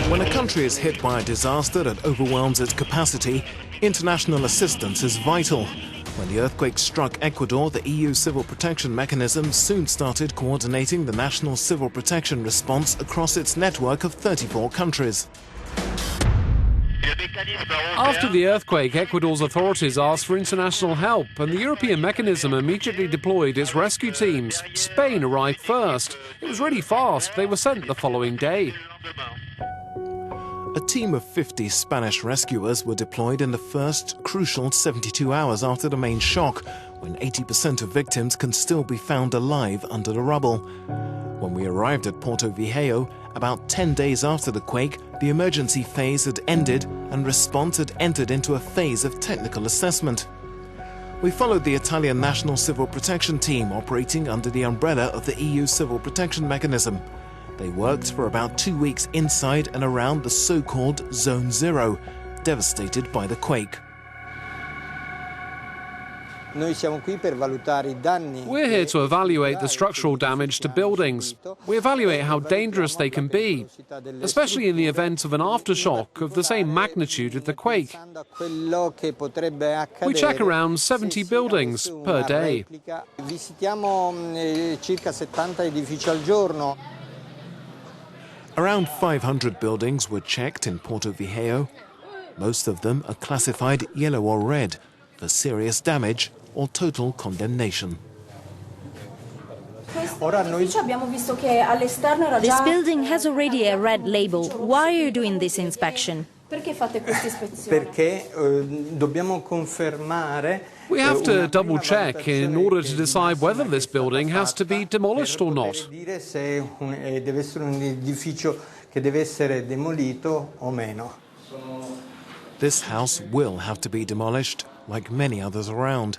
When a country is hit by a disaster that overwhelms its capacity, international assistance is vital. When the earthquake struck Ecuador, the EU Civil Protection Mechanism soon started coordinating the national civil protection response across its network of 34 countries. After the earthquake, Ecuador's authorities asked for international help, and the European mechanism immediately deployed its rescue teams. Spain arrived first. It was really fast. They were sent the following day. A team of 50 Spanish rescuers were deployed in the first crucial 72 hours after the main shock, when 80% of victims can still be found alive under the rubble. When we arrived at Porto Viejo, about 10 days after the quake, the emergency phase had ended and response had entered into a phase of technical assessment. We followed the Italian National Civil Protection Team operating under the umbrella of the EU Civil Protection Mechanism. They worked for about 2 weeks inside and around the so-called Zone Zero, devastated by the quake. We're here to evaluate the structural damage to buildings. We evaluate how dangerous they can be, especially in the event of an aftershock of the same magnitude of the quake. We check around 70 buildings per day. Around 500 buildings were checked in Porto Viejo. Most of them are classified yellow or red for serious damage or total condemnation. This building has already a red label. Why are you doing this inspection? We have to double-check in order to decide whether this building has to be demolished or not. This house will have to be demolished, like many others around.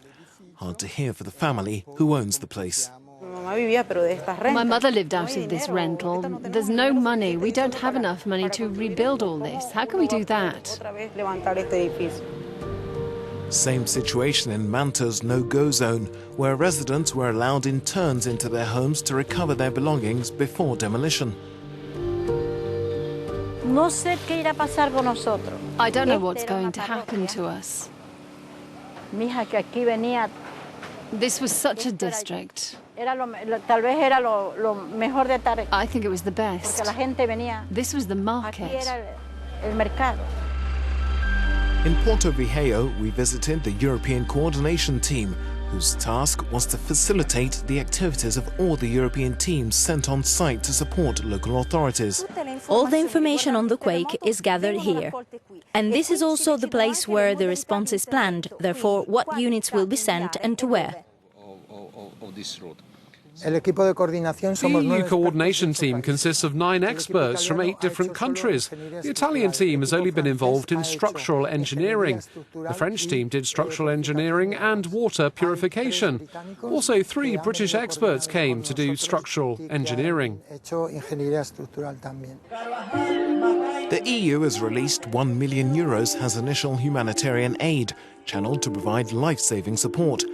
Hard to hear for the family who owns the place. My mother lived out of this rental. There's no money. We don't have enough money to rebuild all this. How can we do that? Same situation in Manta's no-go zone, where residents were allowed in turns into their homes to recover their belongings before demolition. I don't know what's going to happen to us. This was such a district. I think it was the best. This was the market. In Porto Viejo, we visited the European Coordination Team, whose task was to facilitate the activities of all the European teams sent on site to support local authorities. All the information on the quake is gathered here. And this is also the place where the response is planned, therefore what units will be sent and to where. The EU coordination team consists of 9 experts from 8 different countries. The Italian team has only been involved in structural engineering. The French team did structural engineering and water purification. Also, 3 British experts came to do structural engineering. The EU has released €1 million as initial humanitarian aid, channeled to provide life-saving support.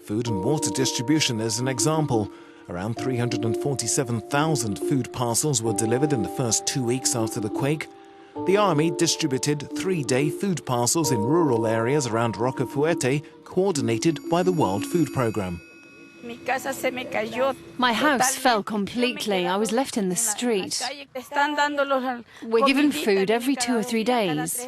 Food and water distribution is an example. Around 347,000 food parcels were delivered in the first 2 weeks after the quake. The army distributed 3-day food parcels in rural areas around Rocafuerte, coordinated by the World Food Programme. My house fell completely. I was left in the street. We're given food every 2 or 3 days.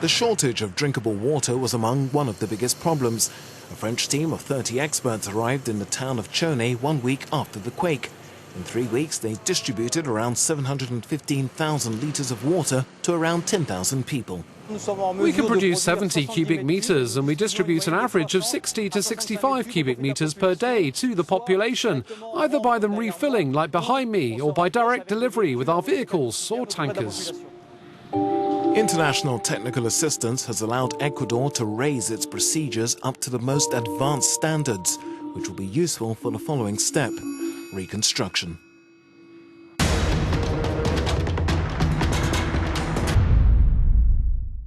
The shortage of drinkable water was among one of the biggest problems. A French team of 30 experts arrived in the town of Chone 1 week after the quake. In 3 weeks, they distributed around 715,000 litres of water to around 10,000 people. We can produce 70 cubic metres, and we distribute an average of 60 to 65 cubic metres per day to the population, either by them refilling, like behind me, or by direct delivery with our vehicles or tankers. International technical assistance has allowed Ecuador to raise its procedures up to the most advanced standards, which will be useful for the following step: reconstruction.